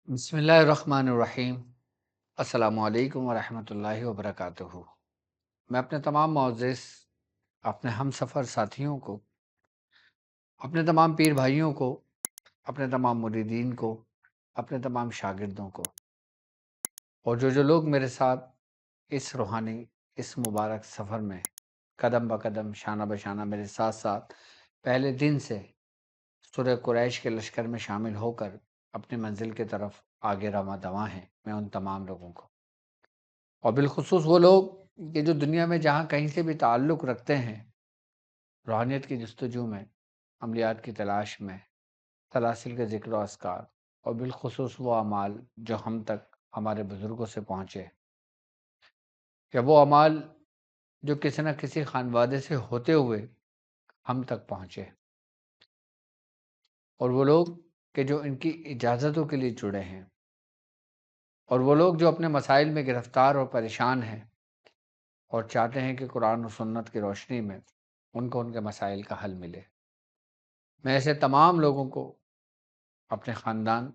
بسم اللہ الرحمن الرحیم۔ السلام علیکم ورحمۃ اللہ وبرکاتہ۔ میں اپنے تمام معزز اپنے ہم سفر ساتھیوں کو، اپنے تمام پیر بھائیوں کو، اپنے تمام مریدین کو، اپنے تمام شاگردوں کو، اور جو لوگ میرے ساتھ اس روحانی اس مبارک سفر میں قدم بقدم شانہ بشانہ میرے ساتھ ساتھ پہلے دن سے سورہ قریش کے لشکر میں شامل ہو کر اپنی منزل کی طرف آگے رواں دواں ہیں، میں ان تمام لوگوں کو، اور بالخصوص وہ لوگ کہ جو دنیا میں جہاں کہیں سے بھی تعلق رکھتے ہیں، روحانیت کی جستجو میں، عملیات کی تلاش میں، سلاسل کے ذکر و اذکار، اور بالخصوص وہ اعمال جو ہم تک ہمارے بزرگوں سے پہنچے، یا وہ اعمال جو کسی نہ کسی خانوادے سے ہوتے ہوئے ہم تک پہنچے، اور وہ لوگ کہ جو ان کی اجازتوں کے لیے جڑے ہیں، اور وہ لوگ جو اپنے مسائل میں گرفتار اور پریشان ہیں اور چاہتے ہیں کہ قرآن و سنت کی روشنی میں ان کو ان کے مسائل کا حل ملے۔ میں ایسے تمام لوگوں کو اپنے خاندان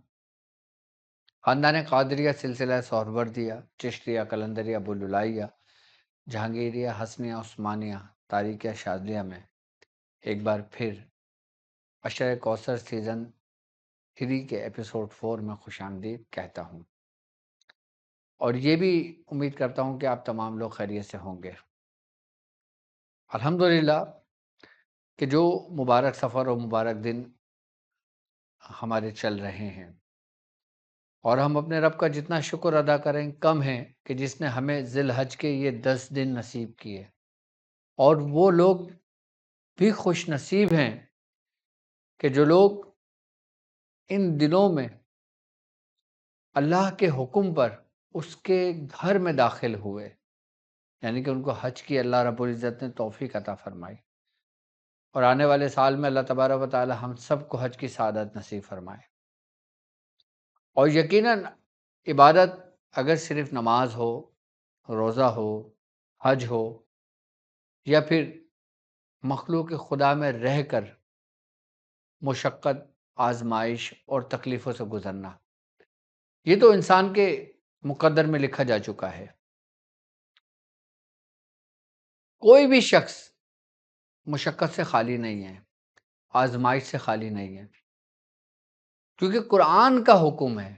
قادریہ سلسلہ سہروردیہ چشتیہ قلندریہ بلولائیہ جہانگیریہ حسنیہ عثمانیہ تاریخیہ شاذلیہ میں ایک بار پھر عشرۂ کوثر سیزن 3 کے ایپیسوڈ 4 میں خوش آمدید کہتا ہوں، اور یہ بھی امید کرتا ہوں کہ آپ تمام لوگ خیریت سے ہوں گے۔ الحمدللہ کہ جو مبارک سفر اور مبارک دن ہمارے چل رہے ہیں، اور ہم اپنے رب کا جتنا شکر ادا کریں کم ہے کہ جس نے ہمیں ذی الحج کے یہ 10 دن نصیب کیے، اور وہ لوگ بھی خوش نصیب ہیں کہ جو لوگ ان دنوں میں اللہ کے حکم پر اس کے گھر میں داخل ہوئے، یعنی کہ ان کو حج کی اللہ رب العزت نے توفیق عطا فرمائی، اور آنے والے سال میں اللہ تبارک و تعالی ہم سب کو حج کی سعادت نصیب فرمائے۔ اور یقیناً عبادت اگر صرف نماز ہو، روزہ ہو، حج ہو، یا پھر مخلوق خدا میں رہ کر مشقت، آزمائش اور تکلیفوں سے گزرنا، یہ تو انسان کے مقدر میں لکھا جا چکا ہے۔ کوئی بھی شخص مشقت سے خالی نہیں ہے، آزمائش سے خالی نہیں ہے، کیونکہ قرآن کا حکم ہے۔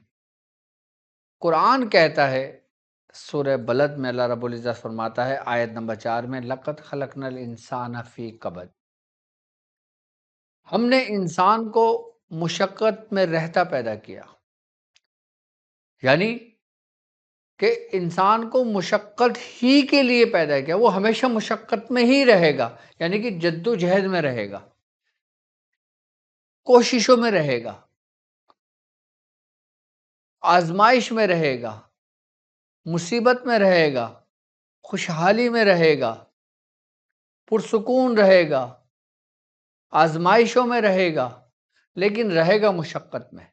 قرآن کہتا ہے، سورہ بلد میں اللہ رب العزت فرماتا ہے آیت نمبر 4 میں، لَقَدْ خَلَقْنَا الْإِنسَانَ فِي كَبَدٍ، ہم نے انسان کو مشقت میں رہتا پیدا کیا، یعنی کہ انسان کو مشقت ہی کے لیے پیدا کیا، وہ ہمیشہ مشقت میں ہی رہے گا، یعنی کہ جد و جہد میں رہے گا، کوششوں میں رہے گا، آزمائش میں رہے گا، مصیبت میں رہے گا، خوشحالی میں رہے گا، پرسکون رہے گا، آزمائشوں میں رہے گا، لیکن رہے گا مشقت میں۔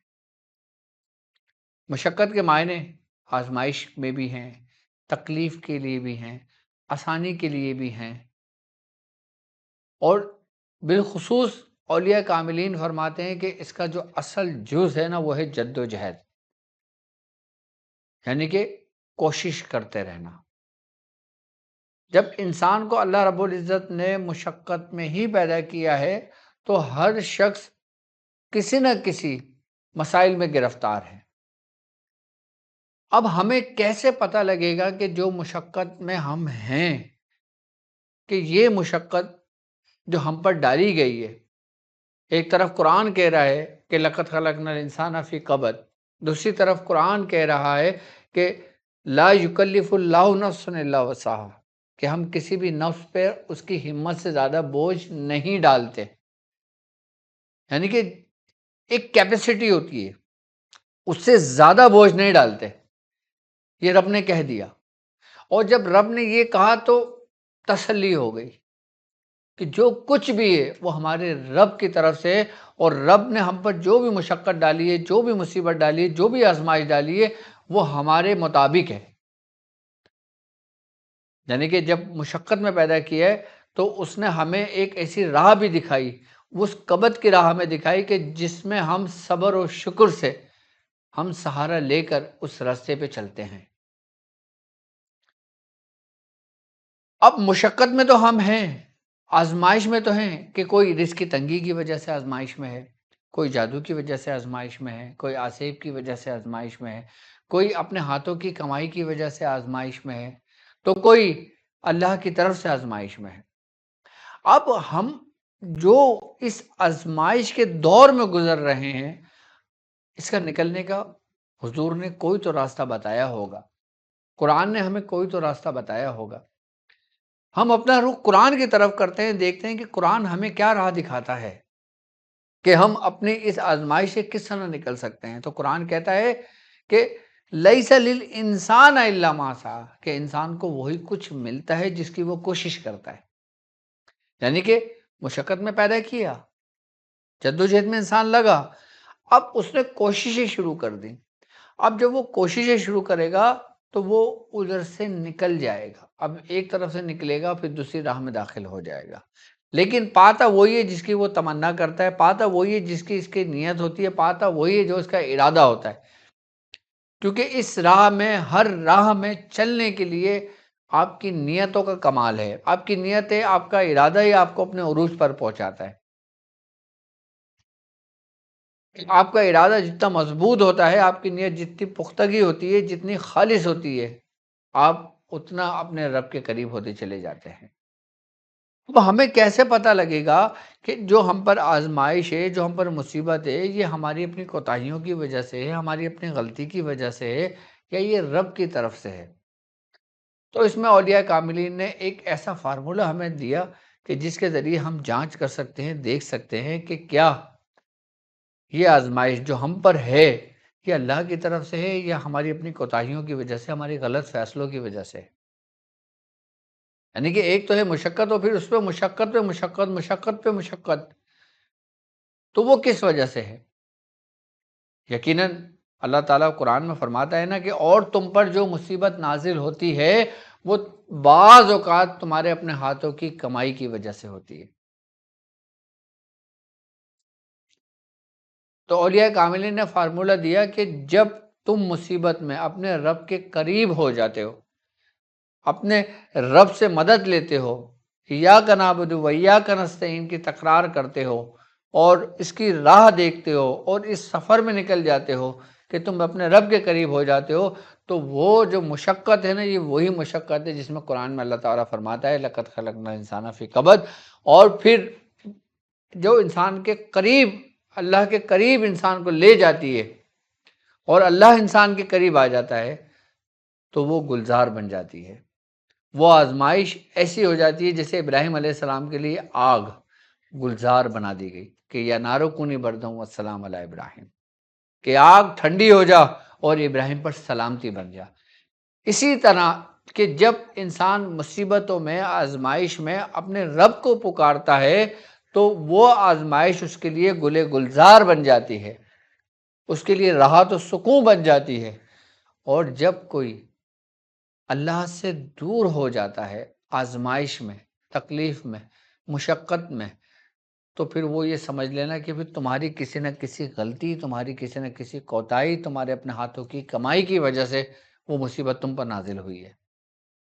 مشقت کے معنی آزمائش میں بھی ہیں، تکلیف کے لیے بھی ہیں، آسانی کے لیے بھی ہیں، اور بالخصوص اولیاء کاملین فرماتے ہیں کہ اس کا جو اصل جز ہے نا، وہ ہے جد و جہد، یعنی کہ کوشش کرتے رہنا۔ جب انسان کو اللہ رب العزت نے مشقت میں ہی پیدا کیا ہے تو ہر شخص کسی نہ کسی مسائل میں گرفتار ہے۔ اب ہمیں کیسے پتہ لگے گا کہ جو مشقت میں ہم ہیں، کہ یہ مشقت جو ہم پر ڈالی گئی ہے، ایک طرف قرآن کہہ رہا ہے کہ لَقَدْ خَلَقْنَا الْإِنسَانَ فِي كَبَدٍ، دوسری طرف قرآن کہہ رہا ہے کہ لا یکلف اللہ نفسا الا وسعها، کہ ہم کسی بھی نفس پہ اس کی ہمت سے زیادہ بوجھ نہیں ڈالتے، یعنی کہ ایک کیپیسٹی ہوتی ہے، اس سے زیادہ بوجھ نہیں ڈالتے، یہ رب نے کہہ دیا۔ اور جب رب نے یہ کہا تو تسلی ہو گئی کہ جو کچھ بھی ہے وہ ہمارے رب کی طرف سے، اور رب نے ہم پر جو بھی مشقت ڈالی ہے، جو بھی مصیبت ڈالی ہے، جو بھی آزمائش ڈالی ہے، وہ ہمارے مطابق ہے۔ یعنی کہ جب مشقت میں پیدا کیا ہے تو اس نے ہمیں ایک ایسی راہ بھی دکھائی، اس کبد کی راہ ہمیں دکھائی کہ جس میں ہم صبر و شکر سے ہم سہارا لے کر اس راستے پہ چلتے ہیں۔ اب مشقت میں تو ہم ہیں، آزمائش میں تو ہیں، کہ کوئی رزق کی تنگی کی وجہ سے آزمائش میں ہے، کوئی جادو کی وجہ سے آزمائش میں ہے، کوئی آسیب کی وجہ سے آزمائش میں ہے، کوئی اپنے ہاتھوں کی کمائی کی وجہ سے آزمائش میں ہے، تو کوئی اللہ کی طرف سے آزمائش میں ہے۔ اب ہم جو اس آزمائش کے دور میں گزر رہے ہیں، اس کا نکلنے کا حضور نے کوئی تو راستہ بتایا ہوگا، قرآن نے ہمیں کوئی تو راستہ بتایا ہوگا۔ ہم اپنا رخ قرآن کی طرف کرتے ہیں، دیکھتے ہیں کہ قرآن ہمیں کیا راہ دکھاتا ہے کہ ہم اپنی اس آزمائش سے کس طرح نکل سکتے ہیں۔ تو قرآن کہتا ہے کہ لیس للانسان الا ما سعی، کہ انسان کو وہی کچھ ملتا ہے جس کی وہ کوشش کرتا ہے۔ یعنی کہ مشقت میں پیدا کیا، جدوجہد میں انسان لگا، اب اس نے کوششیں شروع کر دی۔ اب جب وہ کوششیں شروع کرے گا تو وہ ادھر سے نکل جائے گا، اب ایک طرف سے نکلے گا پھر دوسری راہ میں داخل ہو جائے گا، لیکن پاتا وہی ہے جس کی وہ تمنا کرتا ہے، پاتا وہی ہے جس کی اس کی نیت ہوتی ہے، پاتا وہی ہے جو اس کا ارادہ ہوتا ہے۔ کیونکہ اس راہ میں، ہر راہ میں چلنے کے لیے آپ کی نیتوں کا کمال ہے، آپ کی نیت ہے، آپ کا ارادہ ہی آپ کو اپنے عروج پر پہنچاتا ہے۔ آپ کا ارادہ جتنا مضبوط ہوتا ہے، آپ کی نیت جتنی پختگی ہوتی ہے، جتنی خالص ہوتی ہے، آپ اتنا اپنے رب کے قریب ہوتے چلے جاتے ہیں۔ اب ہمیں کیسے پتہ لگے گا کہ جو ہم پر آزمائش ہے، جو ہم پر مصیبت ہے، یہ ہماری اپنی کوتاہیوں کی وجہ سے ہے، ہماری اپنی غلطی کی وجہ سے ہے، یا یہ رب کی طرف سے ہے؟ تو اس میں اولیاء کاملین نے ایک ایسا فارمولہ ہمیں دیا کہ جس کے ذریعے ہم جانچ کر سکتے ہیں، دیکھ سکتے ہیں کہ کیا یہ آزمائش جو ہم پر ہے، یہ اللہ کی طرف سے ہے یا ہماری اپنی کوتاہیوں کی وجہ سے، ہماری غلط فیصلوں کی وجہ سے ہے۔ یعنی کہ ایک تو ہے مشقت، اور پھر اس پہ مشقت پہ مشقت، مشقت پہ مشقت، تو وہ کس وجہ سے ہے؟ یقیناً اللہ تعالیٰ قرآن میں فرماتا ہے نا کہ اور تم پر جو مصیبت نازل ہوتی ہے وہ بعض اوقات تمہارے اپنے ہاتھوں کی کمائی کی وجہ سے ہوتی ہے۔ تو اولیاء کاملین نے فارمولہ دیا کہ جب تم مصیبت میں اپنے رب کے قریب ہو جاتے ہو، اپنے رب سے مدد لیتے ہو، ایاک نعبد و ایاک نستعین کی تکرار کرتے ہو، اور اس کی راہ دیکھتے ہو، اور اس سفر میں نکل جاتے ہو کہ تم اپنے رب کے قریب ہو جاتے ہو، تو وہ جو مشقت ہے نا، یہ وہی مشقت ہے جس میں قرآن میں اللہ تعالیٰ فرماتا ہے لَقَدْ خَلَقْنَا الْإِنسَانَ فِي كَبَدٍ، اور پھر جو انسان کے قریب، اللہ کے قریب انسان کو لے جاتی ہے اور اللہ انسان کے قریب آ جاتا ہے تو وہ گلزار بن جاتی ہے۔ وہ آزمائش ایسی ہو جاتی ہے جیسے ابراہیم علیہ السلام کے لیے آگ گلزار بنا دی گئی کہ یا نارو کونی بردوں والسلام علی ابراہیم، کہ آگ ٹھنڈی ہو جا اور ابراہیم پر سلامتی بن جا۔ اسی طرح کہ جب انسان مصیبتوں میں، آزمائش میں اپنے رب کو پکارتا ہے تو وہ آزمائش اس کے لیے گلے گلزار بن جاتی ہے، اس کے لیے راحت و سکون بن جاتی ہے۔ اور جب کوئی اللہ سے دور ہو جاتا ہے آزمائش میں، تکلیف میں، مشقت میں، تو پھر وہ یہ سمجھ لینا کہ پھر تمہاری کسی نہ کسی غلطی، تمہاری کسی نہ کسی کوتاہی، تمہارے اپنے ہاتھوں کی کمائی کی وجہ سے وہ مصیبت تم پر نازل ہوئی ہے،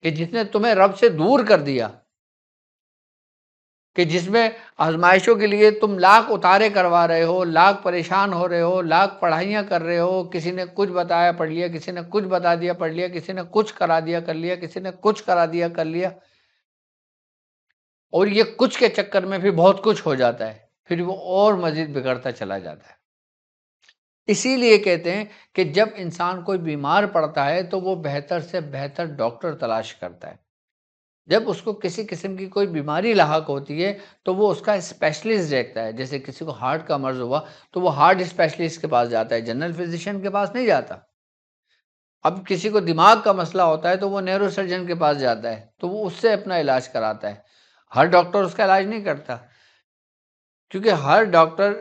کہ جس نے تمہیں رب سے دور کر دیا، کہ جس میں آزمائشوں کے لیے تم لاکھ اتارے کروا رہے ہو، لاکھ پریشان ہو رہے ہو، لاکھ پڑھائیاں کر رہے ہو، کسی نے کچھ بتایا پڑھ لیا، کسی نے کچھ بتا دیا پڑھ لیا، کسی نے کچھ کرا دیا کر لیا، کسی نے کچھ کرا دیا کر لیا، اور یہ کچھ کے چکر میں پھر بہت کچھ ہو جاتا ہے، پھر وہ اور مزید بگڑتا چلا جاتا ہے۔ اسی لیے کہتے ہیں کہ جب انسان کوئی بیمار پڑتا ہے تو وہ بہتر سے بہتر ڈاکٹر تلاش کرتا ہے۔ جب اس کو کسی قسم کی کوئی بیماری لاحق ہوتی ہے تو وہ اس کا اسپیشلسٹ دیکھتا ہے۔ جیسے کسی کو ہارٹ کا مرض ہوا تو وہ ہارٹ اسپیشلسٹ کے پاس جاتا ہے، جنرل فزیشین کے پاس نہیں جاتا۔ اب کسی کو دماغ کا مسئلہ ہوتا ہے تو وہ نیورو سرجن کے پاس جاتا ہے، تو وہ اس سے اپنا علاج کراتا ہے۔ ہر ڈاکٹر اس کا علاج نہیں کرتا، کیونکہ ہر ڈاکٹر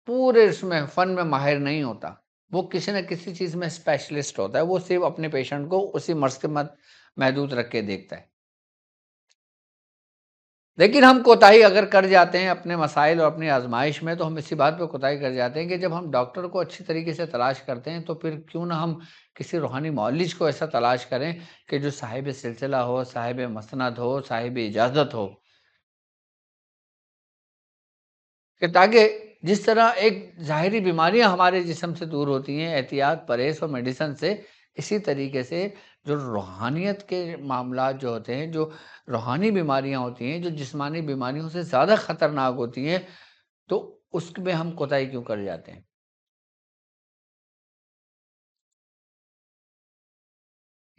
پورے اس میں فن میں ماہر نہیں ہوتا، وہ کسی نہ کسی چیز میں اسپیشلسٹ ہوتا ہے، وہ صرف اپنے پیشنٹ کو اسی مرض کے محدود رکھ کے دیکھتا ہے۔ لیکن ہم کوتاہی اگر کر جاتے ہیں اپنے مسائل اور اپنی آزمائش میں، تو ہم اسی بات پہ کوتاہی کر جاتے ہیں کہ جب ہم ڈاکٹر کو اچھی طریقے سے تلاش کرتے ہیں تو پھر کیوں نہ ہم کسی روحانی معالج کو ایسا تلاش کریں کہ جو صاحب سلسلہ ہو، صاحب مسند ہو، صاحب اجازت ہو، کہ تاکہ جس طرح ایک ظاہری بیماریاں ہمارے جسم سے دور ہوتی ہیں احتیاط، پرہیز اور میڈیسن سے، اسی طریقے سے جو روحانیت کے معاملات جو ہوتے ہیں، جو روحانی بیماریاں ہوتی ہیں، جو جسمانی بیماریوں سے زیادہ خطرناک ہوتی ہیں، تو اس میں ہم کوتاہی کیوں کر جاتے ہیں؟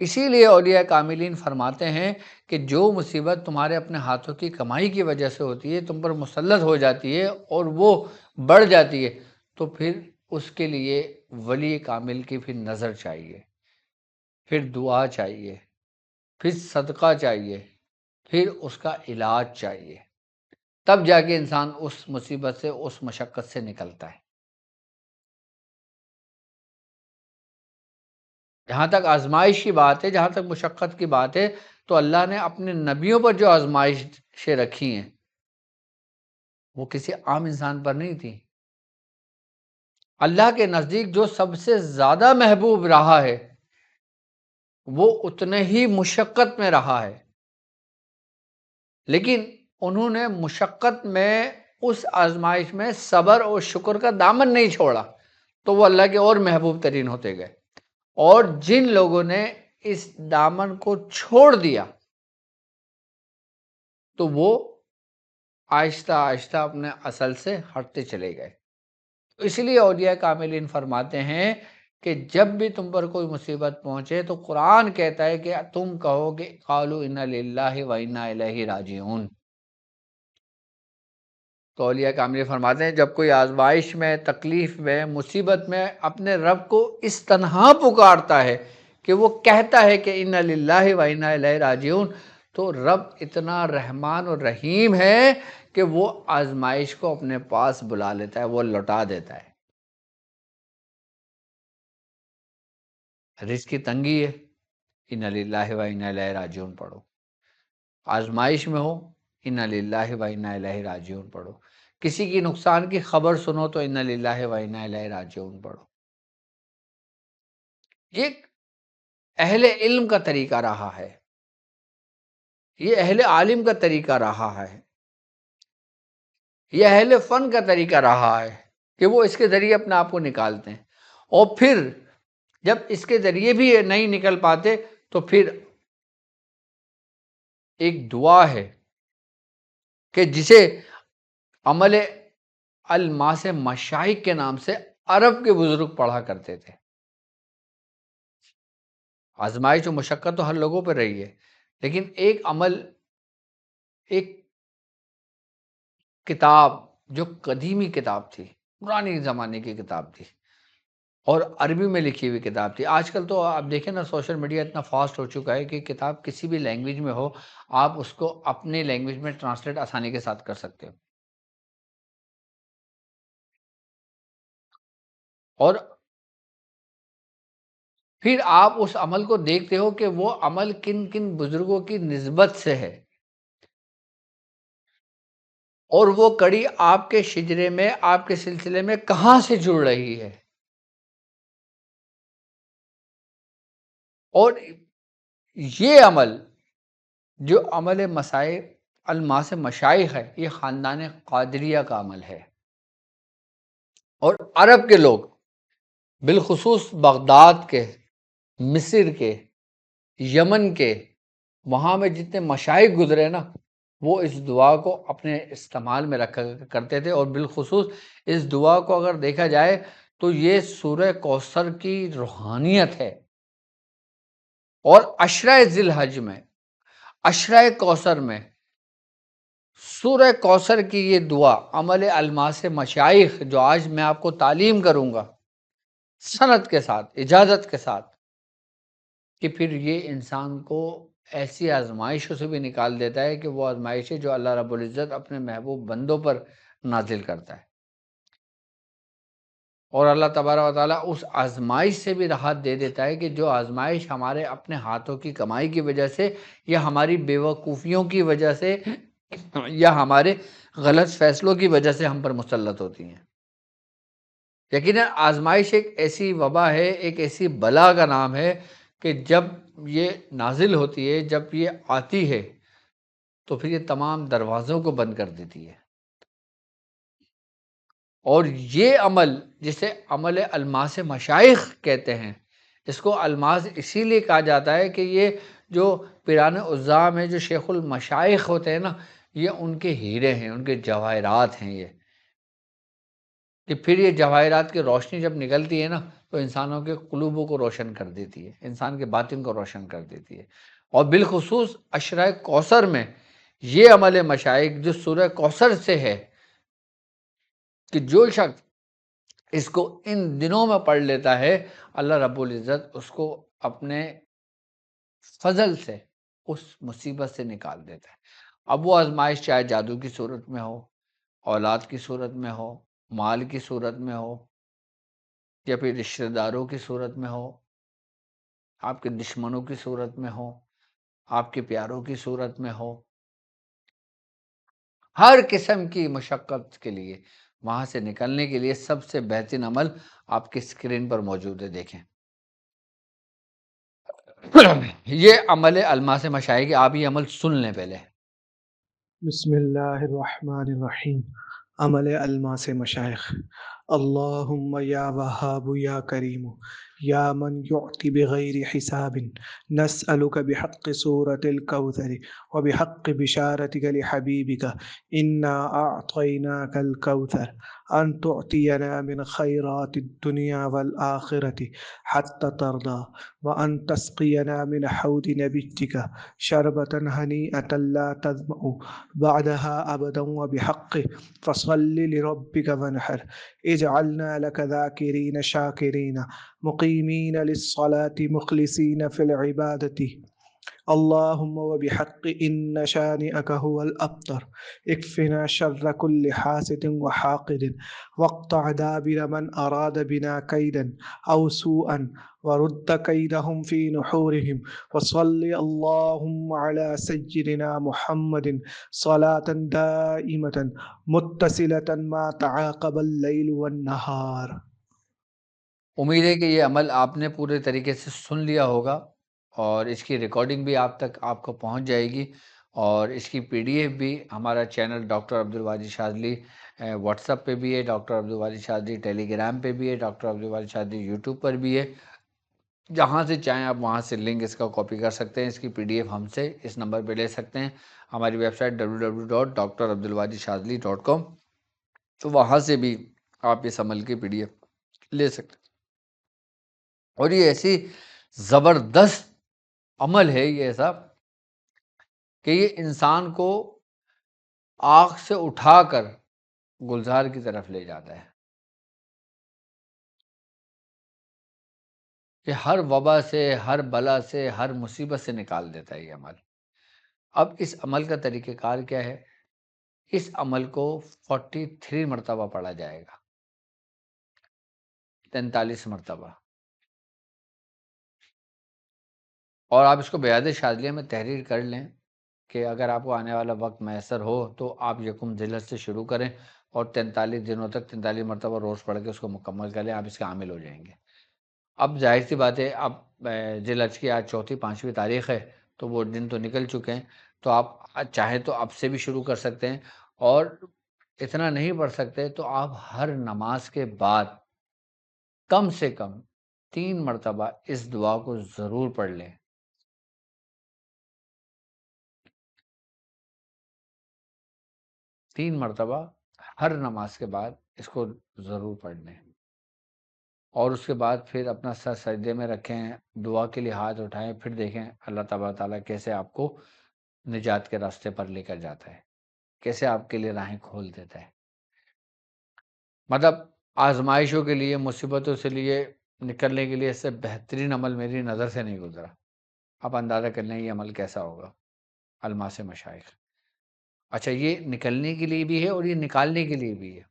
اسی لیے اولیاء کاملین فرماتے ہیں کہ جو مصیبت تمہارے اپنے ہاتھوں کی کمائی کی وجہ سے ہوتی ہے، تم پر مسلط ہو جاتی ہے اور وہ بڑھ جاتی ہے، تو پھر اس کے لیے ولی کامل کی پھر نظر چاہیے، پھر دعا چاہیے، پھر صدقہ چاہیے، پھر اس کا علاج چاہیے، تب جا کے انسان اس مصیبت سے، اس مشقت سے نکلتا ہے۔ جہاں تک آزمائش کی بات ہے، جہاں تک مشقت کی بات ہے، تو اللہ نے اپنے نبیوں پر جو آزمائشیں رکھی ہیں وہ کسی عام انسان پر نہیں تھی۔ اللہ کے نزدیک جو سب سے زیادہ محبوب رہا ہے وہ اتنے ہی مشقت میں رہا ہے، لیکن انہوں نے مشقت میں، اس آزمائش میں صبر اور شکر کا دامن نہیں چھوڑا، تو وہ اللہ کے اور محبوب ترین ہوتے گئے۔ اور جن لوگوں نے اس دامن کو چھوڑ دیا تو وہ آہستہ آہستہ اپنے اصل سے ہٹتے چلے گئے۔ اس لیے اولیاء کاملین فرماتے ہیں کہ جب بھی تم پر کوئی مصیبت پہنچے تو قرآن کہتا ہے کہ تم کہو کہ قالوا انا للہ و انا الیہ راجعون۔ تو اولیاء کاملین فرماتے ہیں جب کوئی آزمائش میں، تکلیف میں، مصیبت میں اپنے رب کو اس طرح پکارتا ہے کہ وہ کہتا ہے کہ انا للہ و انا الیہ راجعون، تو رب اتنا رحمان اور رحیم ہے کہ وہ آزمائش کو اپنے پاس بلا لیتا ہے، وہ لوٹا دیتا ہے۔ رزق کی تنگی ہے، انا للہ و انا الیہ راجعون پڑھو۔ آزمائش میں ہو، انا للہ و انا الیہ راجعون پڑھو۔ کسی کی نقصان کی خبر سنو تو انا للہ و انا الیہ راجعون پڑھو۔ یہ ایک اہل علم کا طریقہ رہا ہے، یہ اہل عالم کا طریقہ رہا ہے، یہ اہل فن کا طریقہ رہا ہے کہ وہ اس کے ذریعے اپنے آپ کو نکالتے ہیں، اور پھر جب اس کے ذریعے بھی یہ نہیں نکل پاتے تو پھر ایک دعا ہے کہ جسے عمل الماس مشائق کے نام سے عرب کے بزرگ پڑھا کرتے تھے۔ آزمائش و مشقت تو ہر لوگوں پہ رہی ہے، لیکن ایک عمل، ایک کتاب جو قدیمی کتاب تھی، پرانی زمانے کی کتاب تھی اور عربی میں لکھی ہوئی کتاب تھی۔ آج کل تو آپ دیکھیں نا، سوشل میڈیا اتنا فاسٹ ہو چکا ہے کہ کتاب کسی بھی لینگویج میں ہو، آپ اس کو اپنے لینگویج میں ٹرانسلیٹ آسانی کے ساتھ کر سکتے ہو، اور پھر آپ اس عمل کو دیکھتے ہو کہ وہ عمل کن کن بزرگوں کی نسبت سے ہے، اور وہ کڑی آپ کے شجرے میں، آپ کے سلسلے میں کہاں سے جڑ رہی ہے۔ اور یہ عمل، جو عمل مسائل الماس مشائخ ہے، یہ خاندان قادریہ کا عمل ہے، اور عرب کے لوگ، بالخصوص بغداد کے، مصر کے، یمن کے، وہاں میں جتنے مشائخ گزرے نا، وہ اس دعا کو اپنے استعمال میں رکھا کرتے تھے، اور بالخصوص اس دعا کو اگر دیکھا جائے تو یہ سورہ کوثر کی روحانیت ہے۔ اور عشرہ ذی الحج میں، عشرہ کوثر میں، سورہ کوثر کی یہ دعا عمل الماس مشائخ، جو آج میں آپ کو تعلیم کروں گا سند کے ساتھ، اجازت کے ساتھ، کہ پھر یہ انسان کو ایسی آزمائشوں سے بھی نکال دیتا ہے کہ وہ آزمائشیں جو اللہ رب العزت اپنے محبوب بندوں پر نازل کرتا ہے، اور اللہ تبارک و تعالیٰ اس آزمائش سے بھی راحت دے دیتا ہے کہ جو آزمائش ہمارے اپنے ہاتھوں کی کمائی کی وجہ سے یا ہماری بیوقوفیوں کی وجہ سے یا ہمارے غلط فیصلوں کی وجہ سے ہم پر مسلط ہوتی ہیں۔ یقیناً آزمائش ایک ایسی وبا ہے، ایک ایسی بلا کا نام ہے کہ جب یہ نازل ہوتی ہے، جب یہ آتی ہے تو پھر یہ تمام دروازوں کو بند کر دیتی ہے۔ اور یہ عمل جسے عمل الماس مشائخ کہتے ہیں، اس کو الماس اسی لیے کہا جاتا ہے کہ یہ جو پیران عظام ہیں، جو شیخ المشائخ ہوتے ہیں نا، یہ ان کے ہیرے ہیں، ان کے جواہرات ہیں یہ، کہ پھر یہ جواہرات کی روشنی جب نکلتی ہے نا تو انسانوں کے قلوبوں کو روشن کر دیتی ہے، انسان کے باطن کو روشن کر دیتی ہے۔ اور بالخصوص عشرہ کوثر میں یہ عمل مشائخ جو سورہ کوثر سے ہے، کہ جو شخص اس کو ان دنوں میں پڑھ لیتا ہے، اللہ رب العزت اس کو اپنے فضل سے اس مصیبت سے نکال دیتا ہے۔ اب وہ آزمائش چاہے جادو کی صورت میں ہو، اولاد کی صورت میں ہو، مال کی صورت میں ہو، یا پھر رشتہ داروں کی صورت میں ہو، آپ کے دشمنوں کی صورت میں ہو، آپ کے پیاروں کی صورت میں ہو، ہر قسم کی مشقت کے لیے، وہاں سے نکلنے کے لیے سب سے بہترین عمل آپ کی اسکرین پر موجود ہے، دیکھیں۔ یہ عمل الماس مشائخ، آپ یہ عمل سن لیں پہلے۔ بسم اللہ الرحمن الرحیم۔ عمل الماس مشائخ۔ اللہم یا وہاب یا کریم یا من یعطی بغیر حساب، نسألک بحق سورة الکوثر وبحق بشارتک لحبیبک انا اعطیناک الکوثر ان تعطینا من خیرات الدنیا والآخرة حتى ترضى وان تسقینا من حوض نبیتک شربة ہنیئة لا تظمأ بعدها أبدا وبحقه فصل لربك وانحر اجعلنا لك ذاكرين شاكرين مقيمين للصلاة مخلصين في العبادة اللهم وبحق إن شانئك هو الأبتر اكفنا شر كل حاسد وحاقد واقطع دابر من أراد بنا كيدا أو سوءا ورد كيدهم في نحورهم وصل اللهم على سيدنا محمد صلاة دائمة متصلة ما تعاقب الليل والنهار۔ امید ہے کہ یہ عمل آپ نے پورے طریقے سے سن لیا ہوگا، اور اس کی ریکارڈنگ بھی آپ تک آپ کو پہنچ جائے گی، اور اس کی پی ڈی ایف بھی ہمارا channel doctor Abdul Wajid Shazli WhatsApp پہ بھی ہے، doctor Abdul Wajid Shazli Telegram پہ بھی ہے، ڈاکٹر عبدالواجد شاذلی یوٹیوب پر بھی ہے۔ جہاں سے چاہیں آپ وہاں سے لنک اس کا کاپی کر سکتے ہیں، اس کی پی ڈی ایف ہم سے اس نمبر پہ لے سکتے ہیں، ہماری ویب سائٹ www.drabdulwajidshazli.com، تو وہاں سے بھی آپ اس عمل کی پی ڈی ایف لے سکتے ہیں۔ اور یہ ایسی زبردست عمل ہے یہ ایسا کہ یہ انسان کو آگ سے اٹھا کر گلزار کی طرف لے جاتا ہے، کہ ہر وبا سے، ہر بلا سے، ہر مصیبت سے نکال دیتا ہے یہ عمل۔ اب اس عمل کا طریقہ کار کیا ہے؟ اس عمل کو 43 مرتبہ پڑھا جائے گا، 43 مرتبہ، اور آپ اس کو بیاد شاذلیہ میں تحریر کر لیں کہ اگر آپ کو آنے والا وقت میسر ہو تو آپ یکم ذیلحج سے شروع کریں اور 43 دنوں تک 43 مرتبہ روز پڑھ کے اس کو مکمل کر لیں، آپ اس کے عامل ہو جائیں گے۔ اب ظاہر سی بات ہے، اب ذیلحج کی آج 4 5ویں تاریخ ہے، تو وہ دن تو نکل چکے ہیں، تو آپ چاہیں تو اب سے بھی شروع کر سکتے ہیں، اور اتنا نہیں پڑھ سکتے تو آپ ہر نماز کے بعد کم سے کم 3 مرتبہ اس دعا کو ضرور پڑھ لیں۔ 3 مرتبہ ہر نماز کے بعد اس کو ضرور پڑھ لیں، اور اس کے بعد پھر اپنا سر سجدے میں رکھیں، دعا کے لیے ہاتھ اٹھائیں، پھر دیکھیں اللہ تبارک تعالیٰ کیسے آپ کو نجات کے راستے پر لے کر جاتا ہے، کیسے آپ کے لیے راہیں کھول دیتا ہے۔ مطلب آزمائشوں کے لیے، مصیبتوں سے لیے نکلنے کے لیے اس سے بہترین عمل میری نظر سے نہیں گزرا۔ آپ اندازہ کر لیں یہ عمل کیسا ہوگا، الماس مشائخ۔ اچھا، یہ نکلنے کے لیے بھی ہے اور یہ نکالنے کے لیے بھی ہے،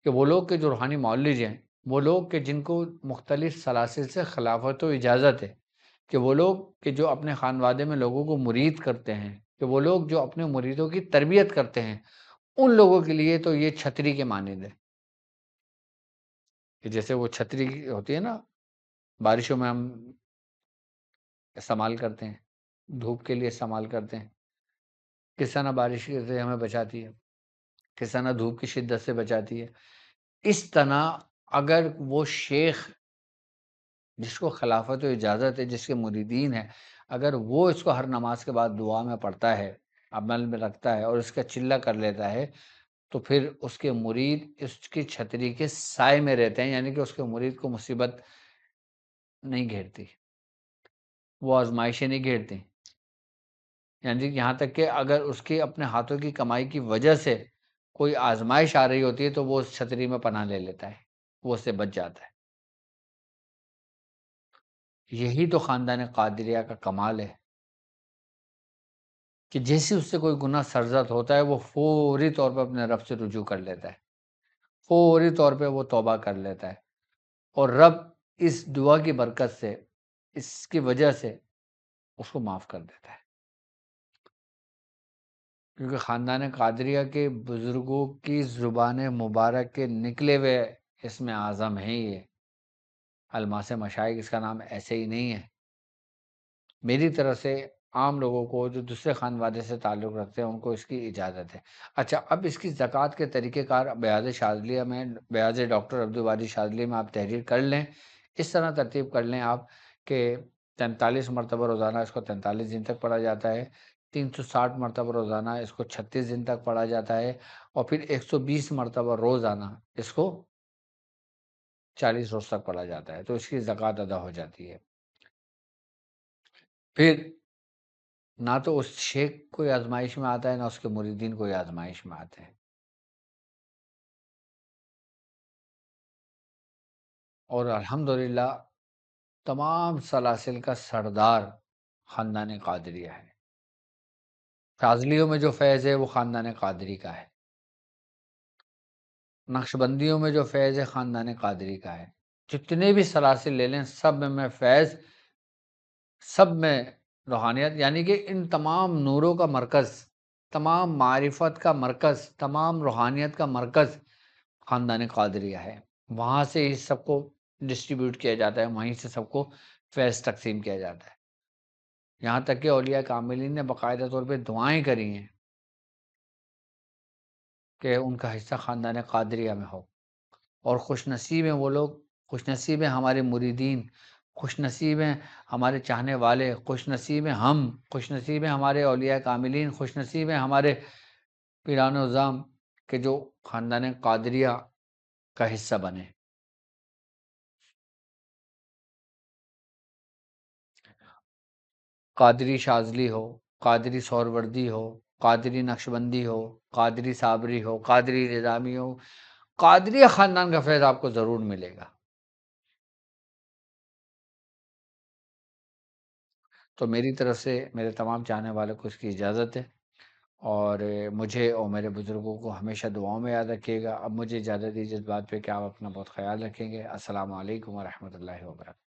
کہ وہ لوگ کہ جو روحانی معالج ہیں، وہ لوگ کہ جن کو مختلف سلاسل سے خلافت و اجازت ہے، کہ وہ لوگ کہ جو اپنے خانوادے میں لوگوں کو مرید کرتے ہیں، کہ وہ لوگ جو اپنے مریدوں کی تربیت کرتے ہیں ان لوگوں کے لیے تو یہ چھتری کے مانند ہے، کہ جیسے وہ چھتری ہوتی ہے نا، بارشوں میں ہم استعمال کرتے ہیں، دھوپ کے لیے استعمال کرتے ہیں، کس طرح بارش سے ہمیں بچاتی ہے، کس طرح دھوپ کی شدت سے بچاتی ہے، اس طرح اگر وہ شیخ جس کو خلافت و اجازت ہے، جس کے مریدین ہیں، اگر وہ اس کو ہر نماز کے بعد دعا میں پڑھتا ہے، عمل میں رکھتا ہے اور اس کا چلہ کر لیتا ہے، تو پھر اس کے مرید اس کی چھتری کے سائے میں رہتے ہیں، یعنی کہ اس کے مرید کو مصیبت نہیں گھیرتی، وہ آزمائشیں نہیں گھیرتی، یعنی کہ یہاں تک کہ اگر اس کے اپنے ہاتھوں کی کمائی کی وجہ سے کوئی آزمائش آ رہی ہوتی ہے تو وہ اس چھتری میں پناہ لے لیتا ہے، وہ اس سے بچ جاتا ہے۔ یہی تو خاندان قادریہ کا کمال ہے کہ جیسے اس سے کوئی گناہ سرزد ہوتا ہے وہ فوری طور پہ اپنے رب سے رجوع کر لیتا ہے، فوری طور پہ وہ توبہ کر لیتا ہے، اور رب اس دعا کی برکت سے، اس کی وجہ سے اس کو معاف کر دیتا ہے، کیونکہ خاندان قادریہ کے بزرگوں کی زبان مبارک کے نکلے ہوئے اسم اعظم ہیں یہ الماس مشائخ، اس کا نام ایسے ہی نہیں ہے۔ میری طرف سے عام لوگوں کو جو دوسرے خانوادے سے تعلق رکھتے ہیں ان کو اس کی اجازت ہے۔ اچھا، اب اس کی زکوٰۃ کے طریقہ کار بیاض شاذلیہ میں، بیاض ڈاکٹر عبدالباری شاذلی میں آپ تحریر کر لیں، اس طرح ترتیب کر لیں آپ کہ 43 مرتبہ روزانہ اس کو 43 دن تک پڑھا جاتا ہے، 360 مرتبہ روزانہ اس کو 36 دن تک پڑھا جاتا ہے، اور پھر 120 مرتبہ روزانہ اس کو 40 روز تک پڑھا جاتا ہے، تو اس کی زکوٰۃ ادا ہو جاتی ہے۔ پھر نہ تو اس شیخ کوئی آزمائش میں آتا ہے، نہ اس کے مریدین کوئی آزمائش میں آتے ہیں، اور الحمدللہ تمام سلاسل کا سردار خاندان قادریہ ہے۔ شاذلیوں میں جو فیض ہے وہ خاندان قادری کا ہے، نقشبندیوں میں جو فیض ہے خاندان قادری کا ہے، جتنے بھی سلاسل لے لیں سب میں فیض، سب میں روحانیت، یعنی کہ ان تمام نوروں کا مرکز، تمام معرفت کا مرکز، تمام روحانیت کا مرکز خاندان قادریہ ہے، وہاں سے ہی سب کو ڈسٹریبیوٹ کیا جاتا ہے، وہیں سے سب کو فیض تقسیم کیا جاتا ہے، یہاں تک کہ اولیاء کاملین نے باقاعدہ طور پہ دعائیں کری ہیں کہ ان کا حصہ خاندان قادریہ میں ہو، اور خوش نصیب ہیں وہ لوگ، خوش نصیب ہیں ہمارے مریدین، خوش نصیب ہیں ہمارے چاہنے والے، خوش نصیب ہیں ہم، خوش نصیب ہیں ہمارے اولیاء کاملین، خوش نصیب ہیں ہمارے پیران الظام کہ جو خاندان قادریہ کا حصہ بنے۔ قادری شاذلی ہو، قادری سہروردی ہو، قادری نقشبندی ہو، قادری صابری ہو، قادری نظامی ہو، قادری خاندان کا فیض آپ کو ضرور ملے گا۔ تو میری طرف سے میرے تمام چاہنے والوں کو اس کی اجازت ہے، اور مجھے اور میرے بزرگوں کو ہمیشہ دعاؤں میں یاد رکھیے گا۔ اب مجھے اجازت دیجیے اس بات پہ کہ آپ اپنا بہت خیال رکھیں گے۔ السلام علیکم ورحمۃ اللہ وبرکاتہ۔